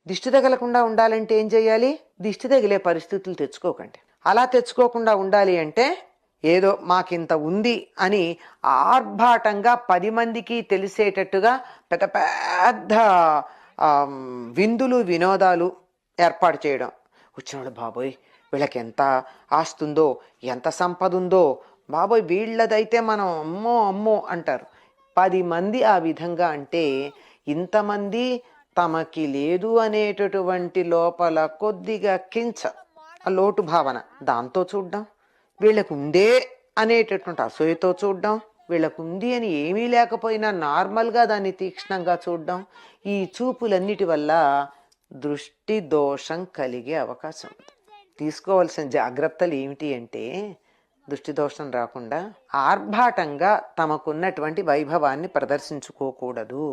దిష్టి తగలకుండా ఉండాలంటే ఏం చేయాలి? దిష్టి తగిలే పరిస్థితులు తెచ్చుకోకండి. అలా తెచ్చుకోకుండా ఉండాలి అంటే ఏదో మాకింత ఉంది అని ఆర్భాటంగా 10 మందికి తెలిసేటట్టుగా పెద్ద పెద్ద విందులు వినోదాలు ఏర్పాటు చేయడం. వచ్చినాడు బాబోయ్ వీళ్ళకి ఎంత ఆస్తుందో, ఎంత సంపద ఉందో, బాబోయ్ వీళ్ళదైతే మనం అమ్మో అమ్మో అంటారు. 10 మంది ఆ విధంగా అంటే ఇంతమంది తమకి లేదు అనేటటువంటి లోపల కొద్దిగా కించ లోటు భావన దాంతో చూడ్డం, వీళ్ళకు ఉందే అనేటటువంటి అసూయతో చూడ్డం, వీళ్ళకు ఉంది అని ఏమీ లేకపోయినా నార్మల్గా దాన్ని తీక్ష్ణంగా చూడ్డం, ఈ చూపులన్నిటి వల్ల దృష్టి దోషం కలిగే అవకాశం ఉంది. తీసుకోవాల్సిన జాగ్రత్తలు ఏమిటి అంటే దృష్టి దోషం రాకుండా ఆర్భాటంగా తమకున్నటువంటి వైభవాన్ని ప్రదర్శించుకోకూడదు.